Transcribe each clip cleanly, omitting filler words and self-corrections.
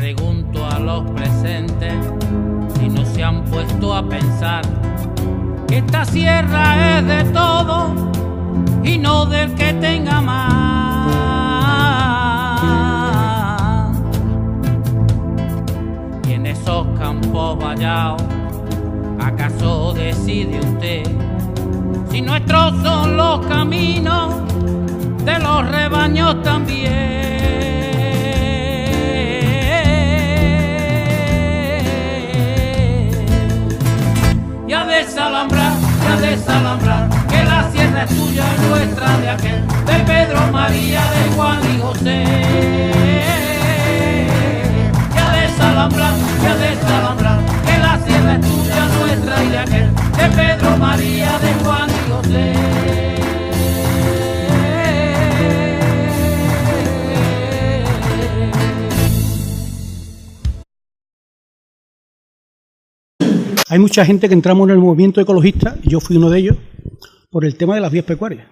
pregunto a los presentes si no se han puesto a pensar que esta sierra es de todos y no del que tenga más. Y en esos campos vallados, ¿acaso decide usted si nuestros son los caminos de los rebaños también? Desalambrar, que la sierra es tuya, nuestra de aquel, de Pedro, María, de Juan y José. Ya desalambrar, que la sierra es tuya, nuestra y de aquel, de Pedro, María, de Juan y José. Hay mucha gente que entramos en el movimiento ecologista, y yo fui uno de ellos, por el tema de las vías pecuarias.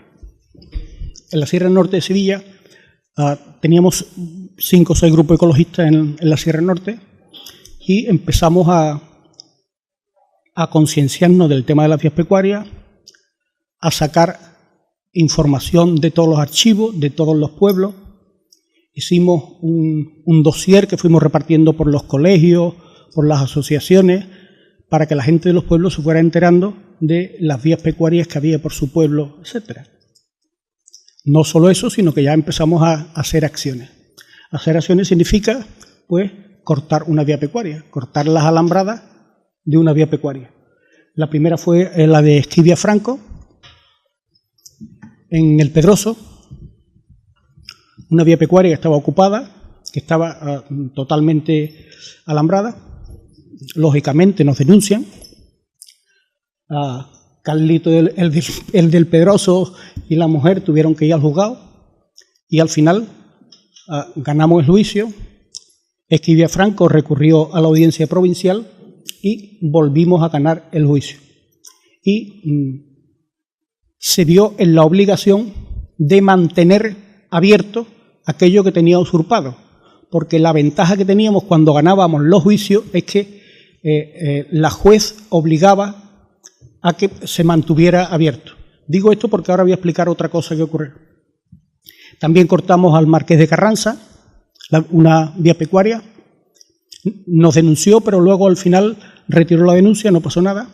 En la Sierra Norte de Sevilla teníamos 5 o 6 grupos ecologistas en la Sierra Norte y empezamos a concienciarnos del tema de las vías pecuarias, a sacar información de todos los archivos, de todos los pueblos. Hicimos un dossier que fuimos repartiendo por los colegios, por las asociaciones, para que la gente de los pueblos se fuera enterando de las vías pecuarias que había por su pueblo, etcétera. No solo eso, sino que ya empezamos a hacer acciones. Hacer acciones significa, pues, cortar una vía pecuaria, cortar las alambradas de una vía pecuaria. La primera fue la de Esquivia Franco, en el Pedroso, una vía pecuaria que estaba ocupada, que estaba totalmente alambrada. Lógicamente nos denuncian. Carlito, el del Pedroso, y la mujer tuvieron que ir al juzgado y al final ganamos el juicio. Esquivia Franco recurrió a la audiencia provincial y volvimos a ganar el juicio. Y se vio en la obligación de mantener abierto aquello que tenía usurpado, porque la ventaja que teníamos cuando ganábamos los juicios es que la juez obligaba a que se mantuviera abierto. Digo esto porque ahora voy a explicar otra cosa que ocurrió. También cortamos al Marqués de Carranza, una vía pecuaria. Nos denunció, pero luego al final retiró la denuncia, no pasó nada.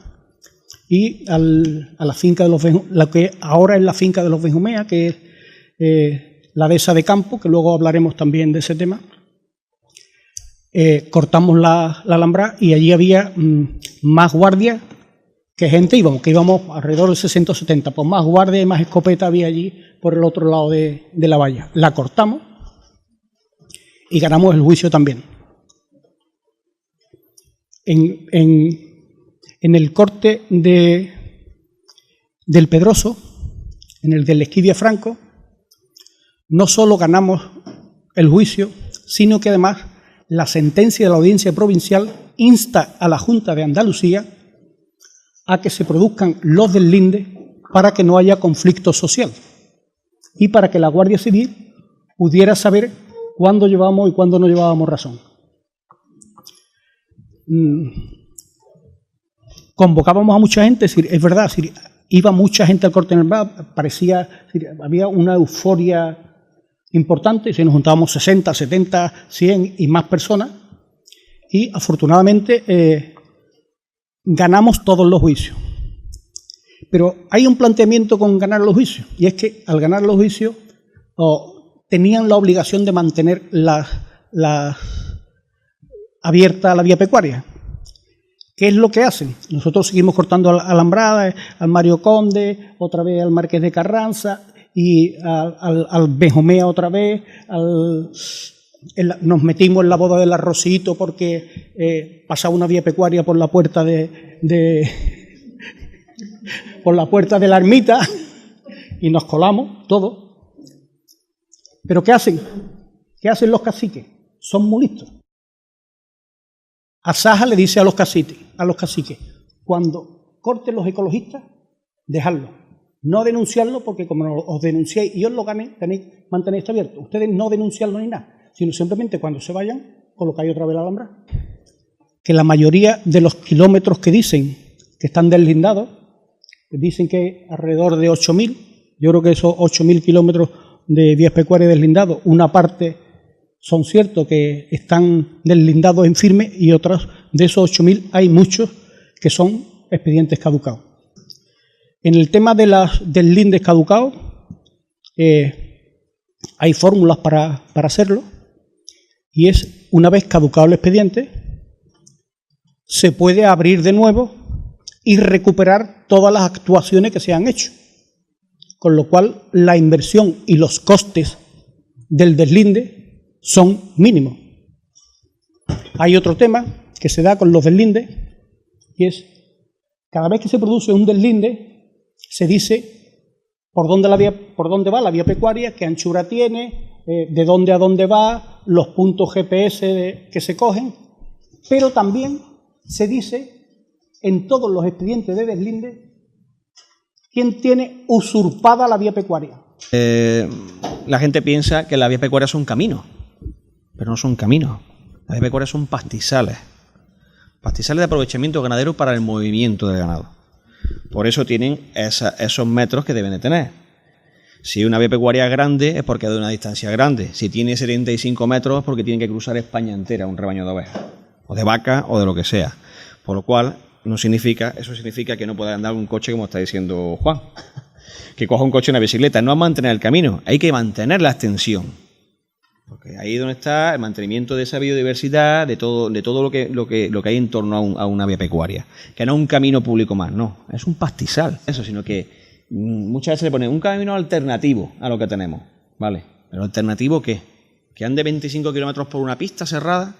Y a la finca de los la que ahora es la finca de los Benjumea, que es la dehesa de Campo, que luego hablaremos también de ese tema. Cortamos la alambrada y allí había más guardias que gente, que íbamos alrededor de 60 o 70, pues más guardias y más escopeta había allí por el otro lado de la valla. La cortamos y ganamos el juicio también. En el corte del Pedroso, en el de la Esquivia Franco, no solo ganamos el juicio, sino que además la sentencia de la audiencia provincial insta a la Junta de Andalucía a que se produzcan los deslindes para que no haya conflicto social y para que la Guardia Civil pudiera saber cuándo llevábamos y cuándo no llevábamos razón. Convocábamos a mucha gente, es verdad, iba mucha gente al corte en el bar, había una euforia importante, si nos juntábamos 60, 70, 100 y más personas, y afortunadamente ganamos todos los juicios. Pero hay un planteamiento con ganar los juicios, y es que al ganar los juicios tenían la obligación de mantener abierta la vía pecuaria. ¿Qué es lo que hacen? Nosotros seguimos cortando alambradas, al Mario Conde, otra vez al Marqués de Carranza, y al Benjumea otra vez, nos metimos en la boda del Arrocito porque pasaba una vía pecuaria por la puerta por la puerta de la ermita y nos colamos todos. ¿Pero qué hacen? ¿Qué hacen los caciques? Son muy listos. Asaja le dice a los caciques, cuando corten los ecologistas, dejadlo. No denunciarlo, porque como os denunciéis y os lo ganéis, mantenéis esto abierto. Ustedes no denunciarlo ni nada, sino simplemente cuando se vayan, colocáis otra vez la Alhambra, que la mayoría de los kilómetros que dicen que están deslindados, dicen que alrededor de 8.000, yo creo que esos 8.000 kilómetros de vías pecuarias deslindados, una parte son ciertos que están deslindados en firme y otras de esos 8.000 hay muchos que son expedientes caducados. En el tema de las deslindes caducados, hay fórmulas para hacerlo, y es, una vez caducado el expediente, se puede abrir de nuevo y recuperar todas las actuaciones que se han hecho, con lo cual la inversión y los costes del deslinde son mínimos. Hay otro tema que se da con los deslindes, y es, cada vez que se produce un deslinde, se dice por dónde va la vía pecuaria, qué anchura tiene, de dónde a dónde va, los puntos GPS que se cogen, pero también se dice en todos los expedientes de deslinde quién tiene usurpada la vía pecuaria. La gente piensa que las vías pecuarias son caminos, pero no son caminos. Las vías pecuarias son pastizales. Pastizales de aprovechamiento ganadero para el movimiento del ganado. Por eso tienen esos metros que deben de tener. Si una vía pecuaria es grande es porque es de una distancia grande. Si tiene 75 metros es porque tiene que cruzar España entera un rebaño de ovejas, o de vaca o de lo que sea. Por lo cual eso significa que no puede andar un coche, como está diciendo Juan, que coja un coche y una bicicleta. No es mantener el camino, hay que mantener la extensión. Porque ahí es donde está el mantenimiento de esa biodiversidad, de todo lo que hay en torno a una vía pecuaria. Que no es un camino público más, no, es un pastizal. Eso, sino que muchas veces le ponen un camino alternativo a lo que tenemos, ¿vale? ¿Pero alternativo qué? ¿Que ande 25 kilómetros por una pista cerrada?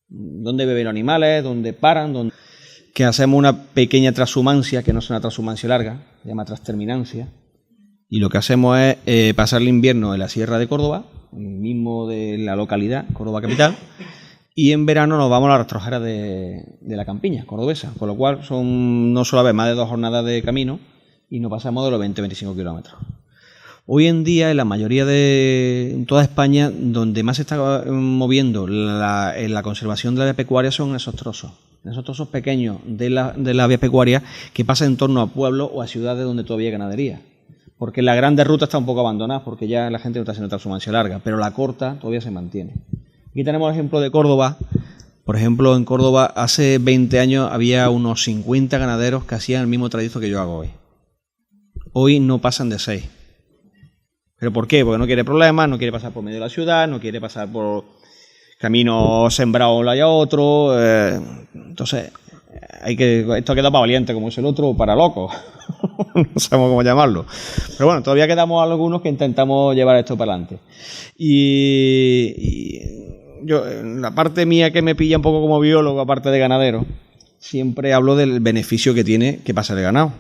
¿Dónde beben los animales? ¿Dónde paran? Que hacemos una pequeña transhumancia, que no es una transhumancia larga, se llama transterminancia. Y lo que hacemos es pasar el invierno en la Sierra de Córdoba, mismo de la localidad, Córdoba capital, y en verano nos vamos a las rastrojeras de la campiña cordobesa, con lo cual son no solo más de 2 jornadas de camino y no pasamos de los 20-25 kilómetros. Hoy en día, en la mayoría en toda España, donde más se está moviendo en la conservación de la vía pecuaria son esos trozos pequeños de la vía pecuaria que pasan en torno a pueblos o a ciudades donde todavía hay ganadería. Porque la grande ruta está un poco abandonada porque ya la gente no está haciendo transhumancia larga, pero la corta todavía se mantiene. Aquí tenemos el ejemplo de Córdoba. Por ejemplo, en Córdoba hace 20 años había unos 50 ganaderos que hacían el mismo trayecto que yo hago hoy. Hoy no pasan de 6. ¿Pero por qué? Porque no quiere problemas, no quiere pasar por medio de la ciudad, no quiere pasar por caminos sembrados un lado y a otro. Entonces, esto queda para valiente, como es el otro, o para locos. No sabemos cómo llamarlo. Pero bueno, todavía quedamos algunos que intentamos llevar esto para adelante. Y yo, la parte mía que me pilla un poco como biólogo, aparte de ganadero, siempre hablo del beneficio que tiene que pasa el ganado.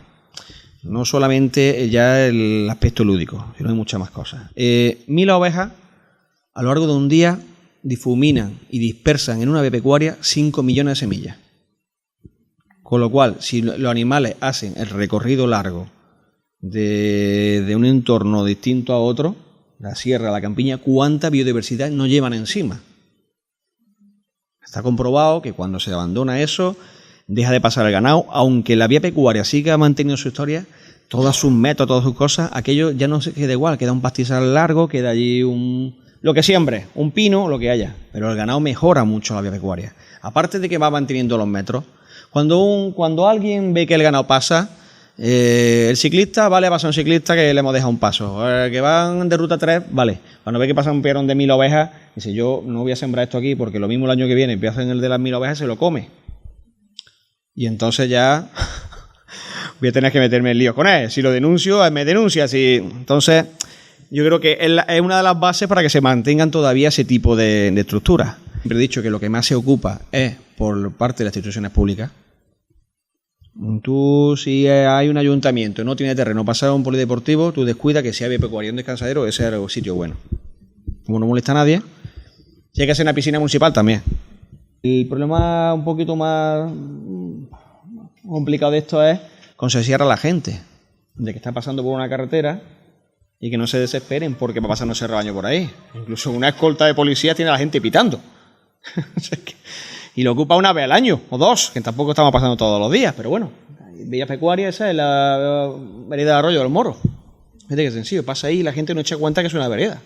No solamente ya el aspecto lúdico, sino hay muchas más cosas. 1000 ovejas, a lo largo de un día, difuminan y dispersan en una vía pecuaria 5 millones de semillas. Con lo cual, si los animales hacen el recorrido largo de un entorno distinto a otro, la sierra, la campiña, ¿cuánta biodiversidad no llevan encima? Está comprobado que cuando se abandona eso, deja de pasar el ganado, aunque la vía pecuaria siga manteniendo su historia, todos sus métodos, todas sus cosas, aquello ya no se queda igual, queda un pastizal largo, queda allí lo que siempre, un pino, lo que haya, pero el ganado mejora mucho la vía pecuaria. Aparte de que va manteniendo los metros, cuando alguien ve que el ganado pasa, el ciclista, vale, pasa un ciclista que le hemos dejado un paso. Que van de ruta 3, vale. Cuando ve que pasa un perón de 1000 ovejas, dice, yo no voy a sembrar esto aquí porque lo mismo el año que viene empieza en el de las 1000 ovejas y se lo come. Y entonces ya voy a tener que meterme en líos con él. Si lo denuncio, él me denuncia. Entonces, yo creo que es una de las bases para que se mantengan todavía ese tipo de estructuras. Siempre he dicho que lo que más se ocupa es por parte de las instituciones públicas. Tú, si hay un ayuntamiento y no tiene terreno para hacer un polideportivo, tú descuida que si hay vía pecuaria y un descansadero, ese es el sitio bueno. Como no molesta a nadie, si hay que hacer una piscina municipal también. El problema un poquito más complicado de esto es concienciar a la gente de que está pasando por una carretera y que no se desesperen porque va pasando ese rebaño por ahí. Incluso una escolta de policía tiene a la gente pitando. Y lo ocupa una vez al año, o dos, que tampoco estamos pasando todos los días, pero bueno. Vías Pecuarias, esa es la vereda de Arroyo del Moro. Fíjate que sencillo, pasa ahí y la gente no echa cuenta que es una vereda.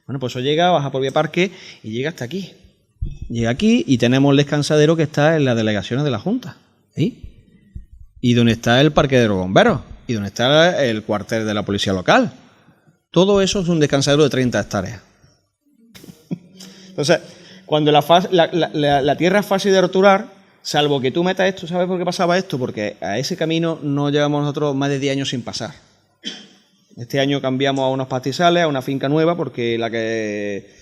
Bueno, pues eso llega, baja por Vía Parque y llega hasta aquí. Llega aquí y tenemos el descansadero que está en las delegaciones de la Junta. ¿Sí? Y donde está el parque de los bomberos. Y donde está el cuartel de la policía local. Todo eso es un descansadero de 30 hectáreas. Entonces, cuando la tierra es fácil de roturar, salvo que tú metas esto, ¿sabes por qué pasaba esto? Porque a ese camino no llevamos nosotros más de 10 años sin pasar. Este año cambiamos a unos pastizales, a una finca nueva, porque la que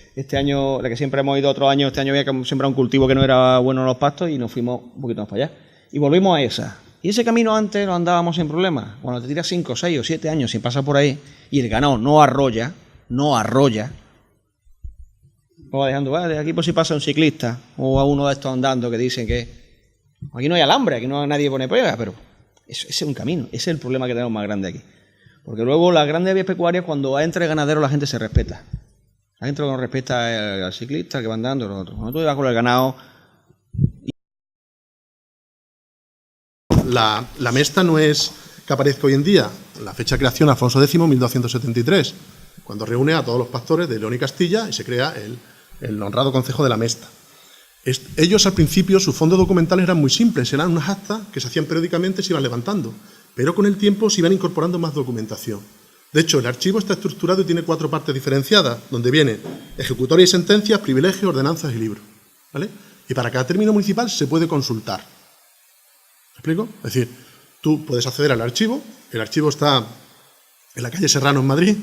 siempre hemos ido otros años, este año había sembrado un cultivo que no era bueno en los pastos y nos fuimos un poquito más para allá. Y volvimos a esa. Y ese camino antes lo andábamos sin problemas. Cuando te tiras 5, 6 o 7 años sin pasar por ahí y el ganado no arrolla, pues va dejando, de aquí por si pasa un ciclista o a uno de estos andando que dicen que aquí no hay alambre, aquí no nadie pone pruebas, pero ese es un camino, ese es el problema que tenemos más grande aquí. Porque luego las grandes vías pecuarias, cuando entra el ganadero, la gente se respeta. La gente no respeta al ciclista que va andando, los otros. Cuando tú vas con el ganado. La mesta no es que aparezca hoy en día. La fecha de creación, Alfonso X, 1273, cuando reúne a todos los pastores de León y Castilla y se crea el honrado concejo de la Mesta. Ellos al principio, sus fondos documentales eran muy simples, eran unas actas que se hacían periódicamente y se iban levantando, pero con el tiempo se iban incorporando más documentación. De hecho, el archivo está estructurado y tiene 4 partes diferenciadas, donde vienen ejecutoria y sentencias, privilegios, ordenanzas y libros, ¿vale? Y para cada término municipal se puede consultar. ¿Me explico? Es decir, tú puedes acceder al archivo, el archivo está en la calle Serrano en Madrid,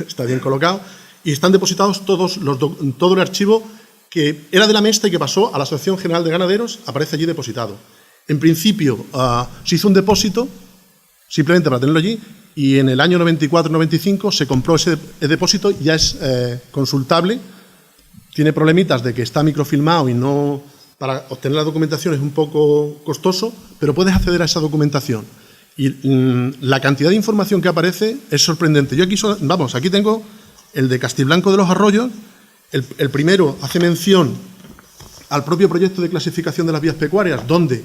está bien colocado, y están depositados todo el archivo que era de la Mesta y que pasó a la Asociación General de Ganaderos, aparece allí depositado. En principio se hizo un depósito, simplemente para tenerlo allí, y en el año 94-95 se compró ese depósito, ya es consultable, tiene problemitas de que está microfilmado y no, para obtener la documentación es un poco costoso, pero puedes acceder a esa documentación. Y la cantidad de información que aparece es sorprendente. Yo aquí tengo el de Castiblanco de los Arroyos. El primero hace mención al propio proyecto de clasificación de las vías pecuarias, donde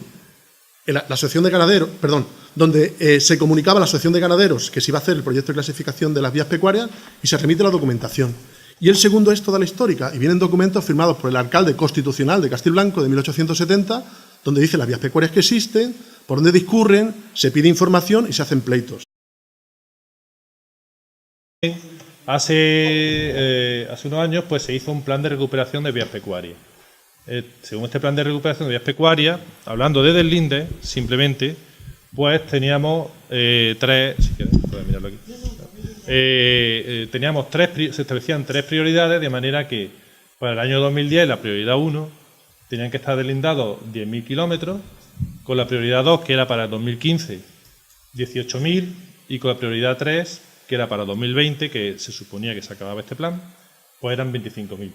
la asociación de ganaderos, donde se comunicaba a la asociación de ganaderos que se iba a hacer el proyecto de clasificación de las vías pecuarias y se remite la documentación. Y el segundo es toda la histórica, y vienen documentos firmados por el alcalde constitucional de Castiblanco de 1870, donde dice las vías pecuarias que existen, por dónde discurren, se pide información y se hacen pleitos. Hace unos años pues se hizo un plan de recuperación de vías pecuarias. Según este plan de recuperación de vías pecuarias, hablando de Deslinde, simplemente, pues teníamos tres... Si quieres, puedes mirarlo aquí. Se establecían 3 prioridades, de manera que para el año 2010, la prioridad 1, tenían que estar deslindados 10.000 kilómetros, con la prioridad 2, que era para el 2015, 18.000, y con la prioridad 3, que era para 2020, que se suponía que se acababa este plan, pues eran 25.000.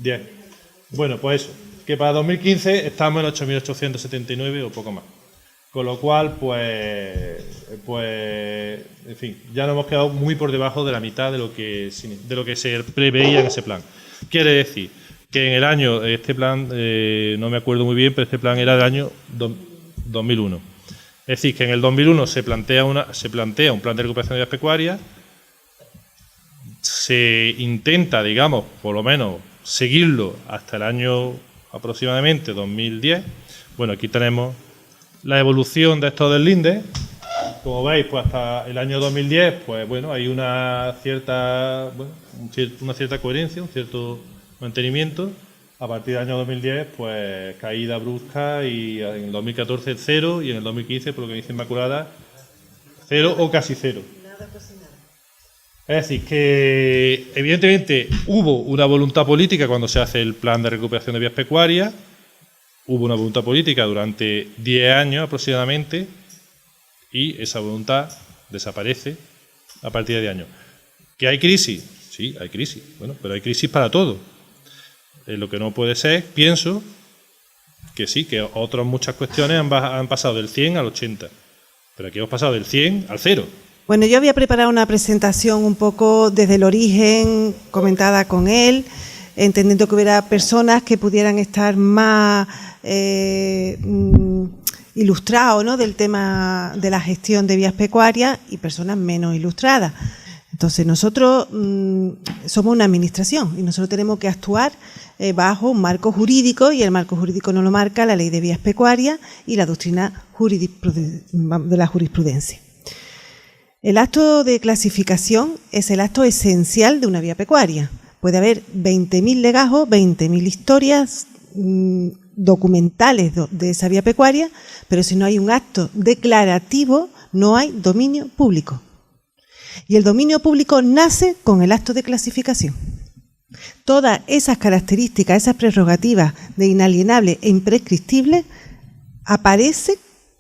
10. Bueno, pues eso, que para 2015 estamos en 8.879 o poco más. Con lo cual, pues, en fin, ya nos hemos quedado muy por debajo de la mitad de lo que se preveía en ese plan. Quiere decir que en el año, este plan, no me acuerdo muy bien, pero este plan era del año 2001. Es decir, que en el 2001 se plantea un plan de recuperación de vías pecuarias, se intenta, digamos, por lo menos, seguirlo hasta el año aproximadamente 2010. Bueno, aquí tenemos la evolución de estos deslindes. Como veis, pues hasta el año 2010, pues bueno, hay una cierta coherencia, un cierto mantenimiento. A partir del año 2010, pues caída brusca, y en el 2014 cero, y en el 2015, por lo que dice Inmaculada, 0 o casi 0. Nada, casi nada. Es decir, que evidentemente hubo una voluntad política cuando se hace el plan de recuperación de vías pecuarias, hubo una voluntad política durante 10 años aproximadamente, y esa voluntad desaparece a partir de 10 años. ¿Que hay crisis? Sí, hay crisis. Bueno, pero hay crisis para todo. Lo que no puede ser, pienso, que sí, que otras muchas cuestiones han pasado del 100 al 80. Pero aquí hemos pasado del 100 al 0. Bueno, yo había preparado una presentación un poco desde el origen, comentada con él, entendiendo que hubiera personas que pudieran estar más ilustrados, ¿no?, del tema de la gestión de vías pecuarias y personas menos ilustradas. Entonces nosotros somos una administración y nosotros tenemos que actuar bajo un marco jurídico, y el marco jurídico nos lo marca la Ley de Vías Pecuarias y la doctrina de la jurisprudencia. El acto de clasificación es el acto esencial de una vía pecuaria. Puede haber 20.000 legajos, 20.000 historias documentales de esa vía pecuaria, pero si no hay un acto declarativo, no hay dominio público. Y el dominio público nace con el acto de clasificación. Todas esas características, esas prerrogativas de inalienable e imprescriptible aparecen,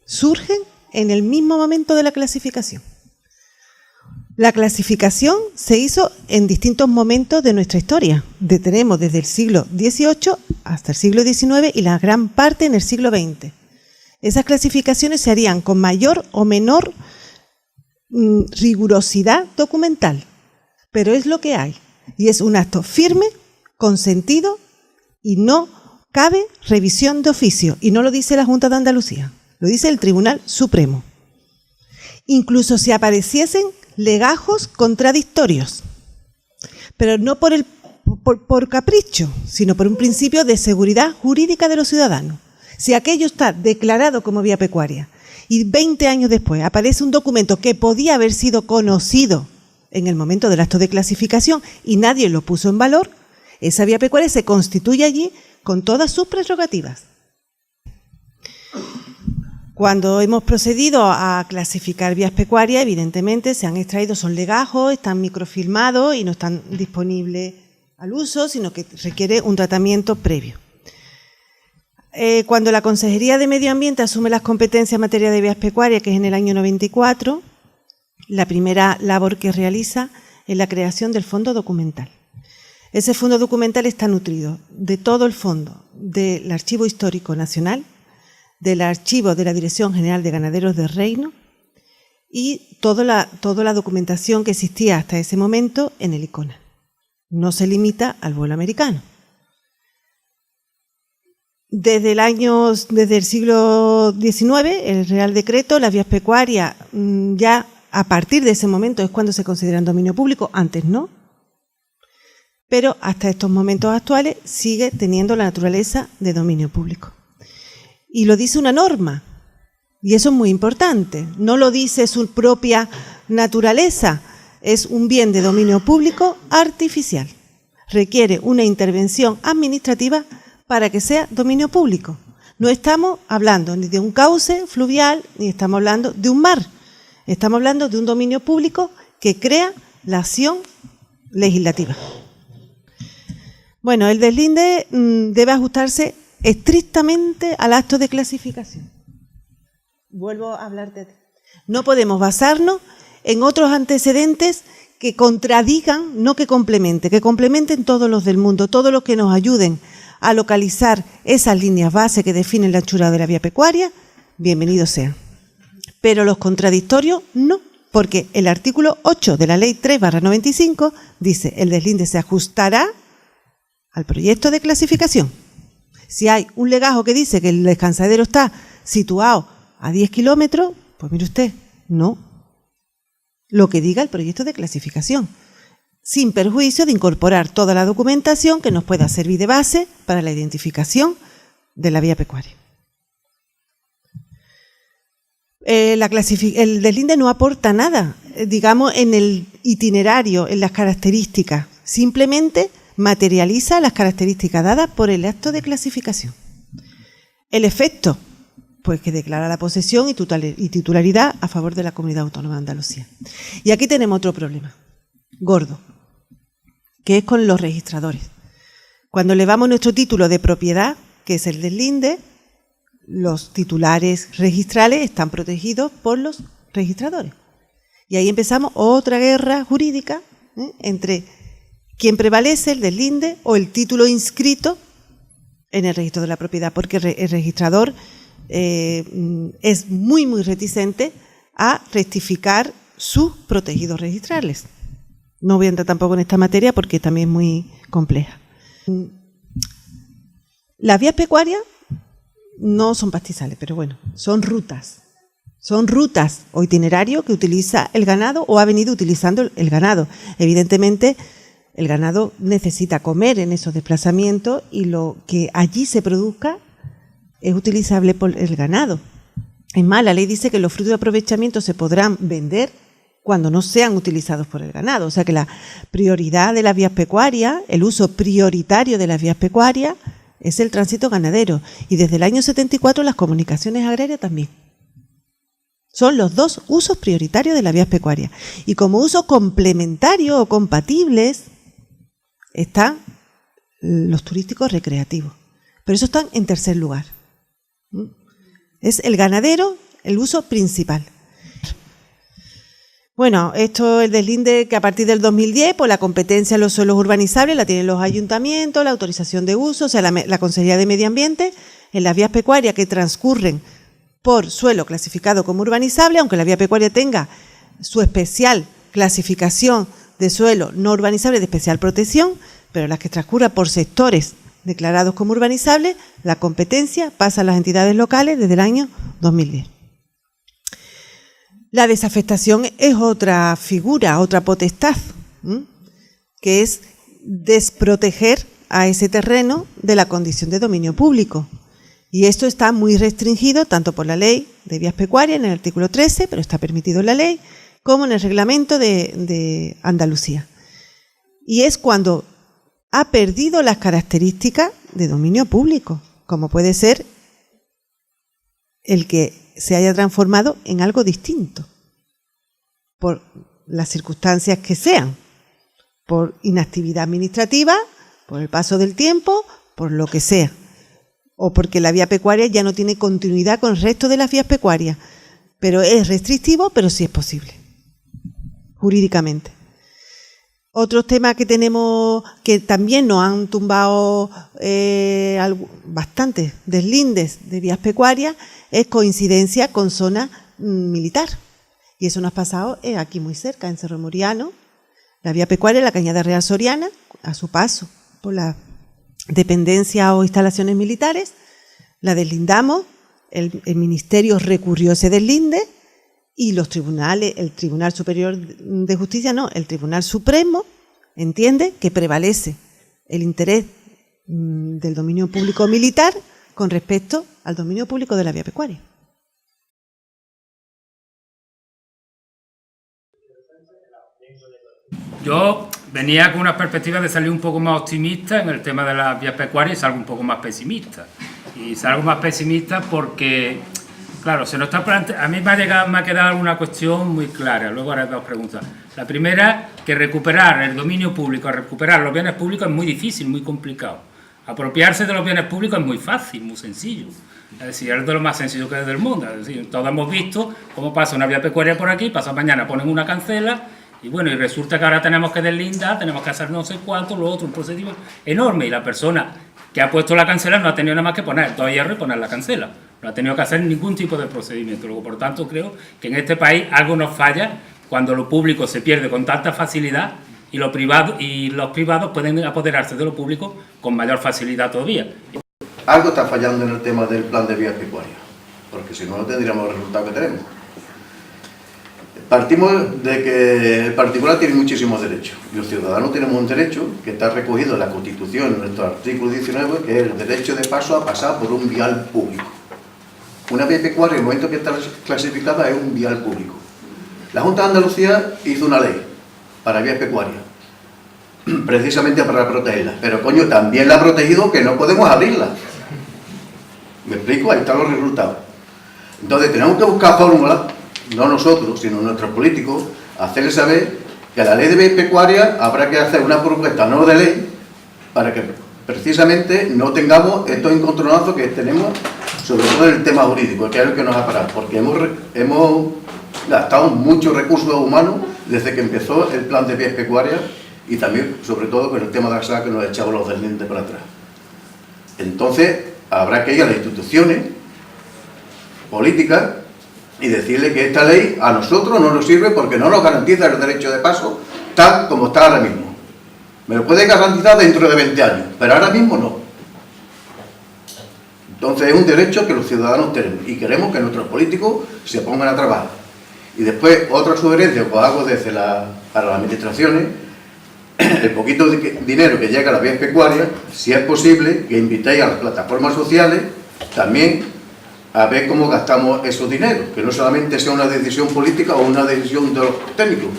surgen en el mismo momento de la clasificación. La clasificación se hizo en distintos momentos de nuestra historia. Tenemos desde el siglo XVIII hasta el siglo XIX y la gran parte en el siglo XX. Esas clasificaciones se harían con mayor o menor rigurosidad documental, pero es lo que hay. Y es un acto firme, consentido, y no cabe revisión de oficio. Y no lo dice la Junta de Andalucía, lo dice el Tribunal Supremo. Incluso si apareciesen legajos contradictorios, pero no por capricho, sino por un principio de seguridad jurídica de los ciudadanos. Si aquello está declarado como vía pecuaria y 20 años después aparece un documento que podía haber sido conocido en el momento del acto de clasificación y nadie lo puso en valor, esa vía pecuaria se constituye allí con todas sus prerrogativas. Cuando hemos procedido a clasificar vías pecuarias, evidentemente se han extraído, son legajos, están microfilmados y no están disponibles al uso, sino que requiere un tratamiento previo. Cuando la Consejería de Medio Ambiente asume las competencias en materia de vías pecuarias, que es en el año 94, la primera labor que realiza es la creación del Fondo Documental. Ese Fondo Documental está nutrido de todo el fondo del Archivo Histórico Nacional, del archivo de la Dirección General de Ganaderos del Reino y toda la documentación que existía hasta ese momento en el ICONA. No se limita al vuelo americano. Desde el siglo XIX, el Real Decreto, las vías pecuarias, ya a partir de ese momento es cuando se consideran dominio público, antes no, pero hasta estos momentos actuales sigue teniendo la naturaleza de dominio público. Y lo dice una norma, y eso es muy importante, no lo dice su propia naturaleza, es un bien de dominio público artificial, requiere una intervención administrativa para que sea dominio público. No estamos hablando ni de un cauce fluvial, ni estamos hablando de un mar. Estamos hablando de un dominio público que crea la acción legislativa. Bueno, el deslinde debe ajustarse estrictamente al acto de clasificación. Vuelvo a hablarte de ti. No podemos basarnos en otros antecedentes que contradigan, no que complementen todos los del mundo, todos los que nos ayuden a localizar esas líneas base que definen la anchura de la vía pecuaria, bienvenidos sean. Pero los contradictorios no, porque el artículo 8 de la Ley 3/95 dice: el deslinde se ajustará al proyecto de clasificación. Si hay un legajo que dice que el descansadero está situado a 10 kilómetros, pues mire usted, no. Lo que diga el proyecto de clasificación, sin perjuicio de incorporar toda la documentación que nos pueda servir de base para la identificación de la vía pecuaria. El deslinde no aporta nada, digamos, en el itinerario, en las características, simplemente materializa las características dadas por el acto de clasificación. El efecto, pues que declara la posesión y titularidad a favor de la Comunidad Autónoma de Andalucía. Y aquí tenemos otro problema, gordo, que es con los registradores. Cuando elevamos nuestro título de propiedad, que es el deslinde, los titulares registrales están protegidos por los registradores. Y ahí empezamos otra guerra jurídica entre quién prevalece, el deslinde o el título inscrito en el registro de la propiedad, porque el registrador es muy reticente a rectificar sus protegidos registrales. No voy a entrar tampoco en esta materia porque también es muy compleja. Las vías pecuarias no son pastizales, pero bueno, son rutas. Son rutas o itinerarios que utiliza el ganado o ha venido utilizando el ganado. Evidentemente, el ganado necesita comer en esos desplazamientos y lo que allí se produzca es utilizable por el ganado. Es más, la ley dice que los frutos de aprovechamiento se podrán vender cuando no sean utilizados por el ganado. O sea que la prioridad de las vías pecuarias, el uso prioritario de las vías pecuarias, es el tránsito ganadero. Y desde el año 74 las comunicaciones agrarias también. Son los dos usos prioritarios de las vías pecuarias. Y como uso complementario o compatibles están los turísticos recreativos. Pero eso están en tercer lugar. Es el ganadero el uso principal. Bueno, esto es el deslinde que a partir del 2010, pues la competencia en los suelos urbanizables la tienen los ayuntamientos, la autorización de uso, o sea, la Consejería de Medio Ambiente, en las vías pecuarias que transcurren por suelo clasificado como urbanizable, aunque la vía pecuaria tenga su especial clasificación de suelo no urbanizable de especial protección, pero las que transcurran por sectores declarados como urbanizables, la competencia pasa a las entidades locales desde el año 2010. La desafectación es otra figura, otra potestad, que es desproteger a ese terreno de la condición de dominio público. Y esto está muy restringido tanto por la Ley de Vías Pecuarias en el artículo 13, pero está permitido en la ley, como en el reglamento de Andalucía. Y es cuando ha perdido las características de dominio público, como puede ser el que se haya transformado en algo distinto, por las circunstancias que sean, por inactividad administrativa, por el paso del tiempo, por lo que sea, o porque la vía pecuaria ya no tiene continuidad con el resto de las vías pecuarias, pero es restrictivo, pero sí es posible, jurídicamente. Otros temas que tenemos, que también nos han tumbado bastantes deslindes de vías pecuarias, es coincidencia con zona militar. Y eso nos ha pasado aquí muy cerca, en Cerro Muriano, la vía pecuaria, la Cañada Real Soriana, a su paso por la dependencia o instalaciones militares, la deslindamos, el Ministerio recurrió ese deslinde y los tribunales, el Tribunal Superior de Justicia, no, el Tribunal Supremo entiende que prevalece el interés del dominio público militar con respecto al dominio público de la vía pecuaria. Yo venía con una perspectiva de salir un poco más optimista en el tema de las vías pecuarias y salgo un poco más pesimista. Y salgo más pesimista porque, claro, se nos está a mí me ha quedado una cuestión muy clara. Luego haré dos preguntas. La primera, que recuperar el dominio público, recuperar los bienes públicos es muy difícil, muy complicado. Apropiarse de los bienes públicos es muy fácil, muy sencillo. Es decir, es de lo más sencillo que es del mundo. Es decir, todos hemos visto cómo pasa una vía pecuaria por aquí, pasa mañana, ponen una cancela. Y bueno, y resulta que ahora tenemos que deslindar, tenemos que hacer no sé cuánto, lo otro, un procedimiento enorme. Y la persona que ha puesto la cancela no ha tenido nada más que poner todo hierro y poner la cancela. No ha tenido que hacer ningún tipo de procedimiento. Luego, por tanto, creo que en este país algo nos falla cuando lo público se pierde con tanta facilidad y los privados pueden apoderarse de lo público con mayor facilidad todavía. Algo está fallando en el tema del plan de vías pecuarias, porque si no, no tendríamos el resultado que tenemos. Partimos de que el particular tiene muchísimos derechos y los ciudadanos tenemos un derecho que está recogido en la Constitución, en nuestro artículo 19, que es el derecho de paso a pasar por un vial público. Una vía pecuaria, en el momento que está clasificada, es un vial público. La Junta de Andalucía hizo una ley para vías pecuarias, precisamente para protegerla, pero coño, también la ha protegido que no podemos abrirla. ¿Me explico? Ahí están los resultados. Entonces tenemos que buscar fórmulas, no nosotros, sino nuestros políticos, hacerles saber que a la ley de vías pecuarias habrá que hacer una propuesta no de ley para que precisamente no tengamos estos encontronazos que tenemos, sobre todo en el tema jurídico, que es el que nos ha parado, porque hemos gastado muchos recursos humanos desde que empezó el plan de vías pecuarias y también, sobre todo, con el tema de la SAC que nos echamos los deslindes para atrás. Entonces, habrá que ir a las instituciones políticas y decirle que esta ley a nosotros no nos sirve porque no nos garantiza el derecho de paso tal como está ahora mismo. Me lo puede garantizar dentro de 20 años, pero ahora mismo no. Entonces es un derecho que los ciudadanos tenemos y queremos que nuestros políticos se pongan a trabajar. Y después, otra sugerencia que os hago desde para las administraciones, el poquito dinero que llega a las vías pecuarias, si es posible, que invitéis a las plataformas sociales también a ver cómo gastamos esos dineros, que no solamente sea una decisión política o una decisión de los técnicos.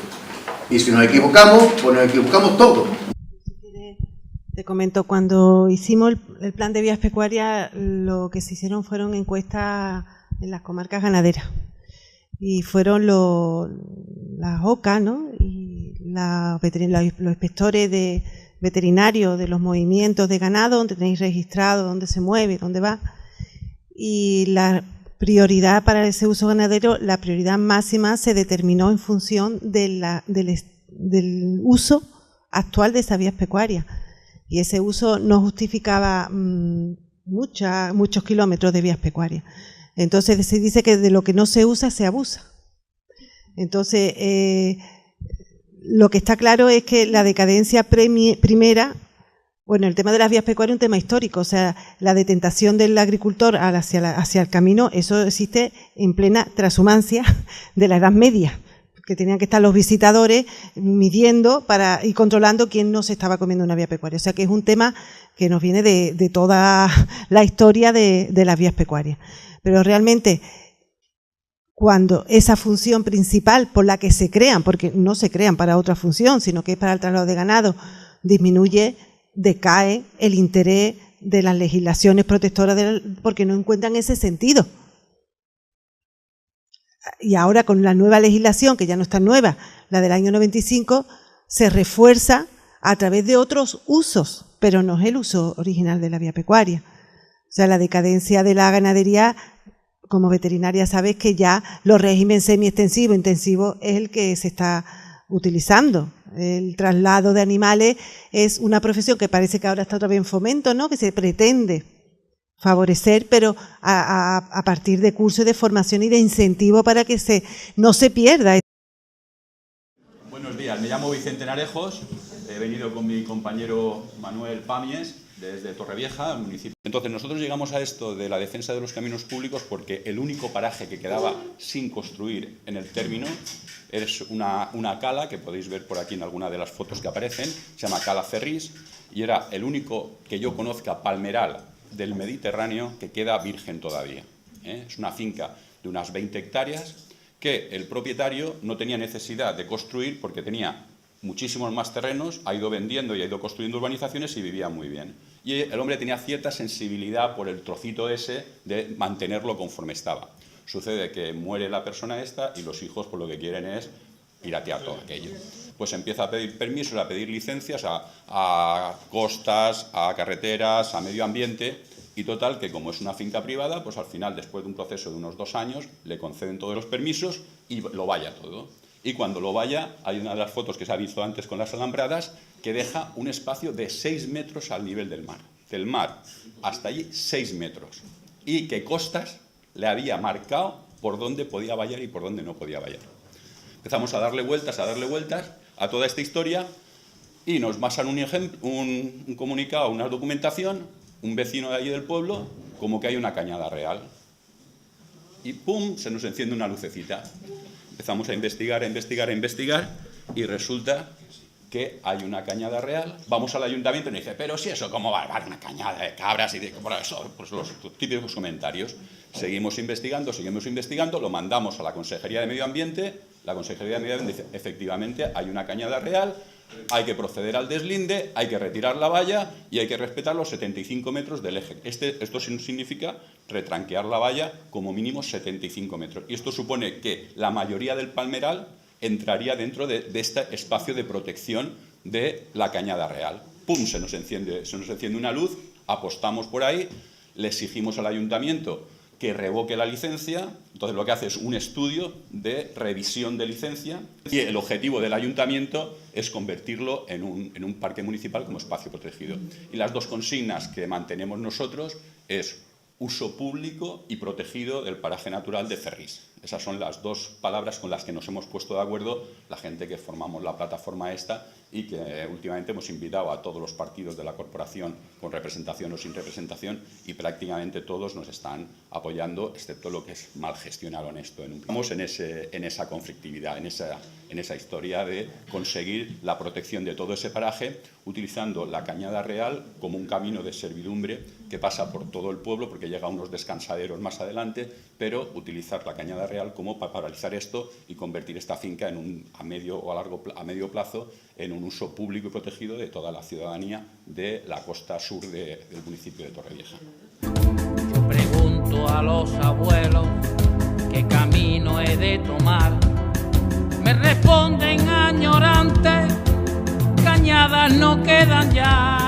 Y si nos equivocamos, pues nos equivocamos todos. Te comento, cuando hicimos el plan de vías pecuarias, lo que se hicieron fueron encuestas en las comarcas ganaderas. Y fueron las OCA, ¿no? Y los inspectores veterinarios de los movimientos de ganado, donde tenéis registrado dónde se mueve, dónde va. Y la prioridad para ese uso ganadero, la prioridad máxima se determinó en función del uso actual de esas vías pecuarias. Y ese uso no justificaba muchos kilómetros de vías pecuarias. Entonces se dice que de lo que no se usa se abusa. Entonces, lo que está claro es que la decadencia primera, bueno, el tema de las vías pecuarias es un tema histórico, o sea, la detentación del agricultor hacia el camino, eso existe en plena transhumancia de la Edad Media, que tenían que estar los visitadores midiendo y controlando quién no se estaba comiendo una vía pecuaria. O sea que es un tema que nos viene de toda la historia de las vías pecuarias. Pero realmente, cuando esa función principal por la que se crean, porque no se crean para otra función, sino que es para el traslado de ganado, disminuye, decae el interés de las legislaciones protectoras porque no encuentran ese sentido. Y ahora con la nueva legislación, que ya no está nueva, la del año 95, se refuerza a través de otros usos, pero no es el uso original de la vía pecuaria. O sea, la decadencia de la ganadería, como veterinaria sabes que ya los regímenes semi-extensivos, intensivos, es el que se está utilizando. El traslado de animales es una profesión que parece que ahora está otra vez en fomento, ¿no? Que se pretende favorecer, pero a partir de cursos de formación y de incentivo para que no se pierda. Buenos días, me llamo Vicente Narejos, he venido con mi compañero Manuel Pamies desde Torrevieja, el municipio. Entonces nosotros llegamos a esto de la defensa de los caminos públicos porque el único paraje que quedaba sin construir en el término es una cala que podéis ver por aquí en alguna de las fotos que aparecen, se llama Cala Ferris, y era el único que yo conozca palmeral del Mediterráneo que queda virgen todavía. Es una finca de unas 20 hectáreas que el propietario no tenía necesidad de construir porque tenía muchísimos más terrenos, ha ido vendiendo y ha ido construyendo urbanizaciones y vivía muy bien. Y el hombre tenía cierta sensibilidad por el trocito ese de mantenerlo conforme estaba. Sucede que muere la persona esta y los hijos pues lo que quieren es piratear todo aquello. Pues empieza a pedir permisos, a pedir licencias a costas, a carreteras, a medio ambiente, y total que como es una finca privada, pues al final, después de un proceso de unos 2 años, le conceden todos los permisos y lo vaya todo. Y cuando lo vaya, hay una de las fotos que se ha visto antes con las alambradas, que deja un espacio de 6 metros al nivel del mar. Del mar hasta allí 6 metros. Y que Costas le había marcado por dónde podía vallar y por dónde no podía vallar. Empezamos a darle vueltas a toda esta historia y nos pasan un comunicado, una documentación, un vecino de allí del pueblo, como que hay una cañada real. Y ¡pum!, se nos enciende una lucecita. Empezamos a investigar y resulta que hay una cañada real. Vamos al ayuntamiento y nos dice, pero si eso, ¿cómo va a haber una cañada de cabras? Y por eso, pues los típicos comentarios. Seguimos investigando, lo mandamos a la Consejería de Medio Ambiente. La Consejería de Medio Ambiente dice, efectivamente, hay una cañada real, hay que proceder al deslinde, hay que retirar la valla y hay que respetar los 75 metros del eje. Esto significa retranquear la valla como mínimo 75 metros. Y esto supone que la mayoría del palmeral entraría dentro de este espacio de protección de la cañada real. ¡Pum!, se nos enciende una luz, apostamos por ahí, le exigimos al ayuntamiento que revoque la licencia. Entonces lo que hace es un estudio de revisión de licencia y el objetivo del ayuntamiento es convertirlo en un parque municipal como espacio protegido. Y las dos consignas que mantenemos nosotros es uso público y protegido del paraje natural de Ferris. Esas son las dos palabras con las que nos hemos puesto de acuerdo la gente que formamos la plataforma esta y que últimamente hemos invitado a todos los partidos de la corporación con representación o sin representación y prácticamente todos nos están apoyando, excepto lo que es mal gestionar honesto. Estamos en esa conflictividad, en esa historia de conseguir la protección de todo ese paraje utilizando la Cañada Real como un camino de servidumbre que pasa por todo el pueblo porque llega a unos descansaderos más adelante, pero utilizar la Cañada Real como para paralizar esto y convertir esta finca a medio medio plazo en un uso público y protegido de toda la ciudadanía de la costa sur del municipio de Torrevieja. Yo pregunto a los abuelos qué camino he de tomar. Me responden añorantes, cañadas no quedan ya.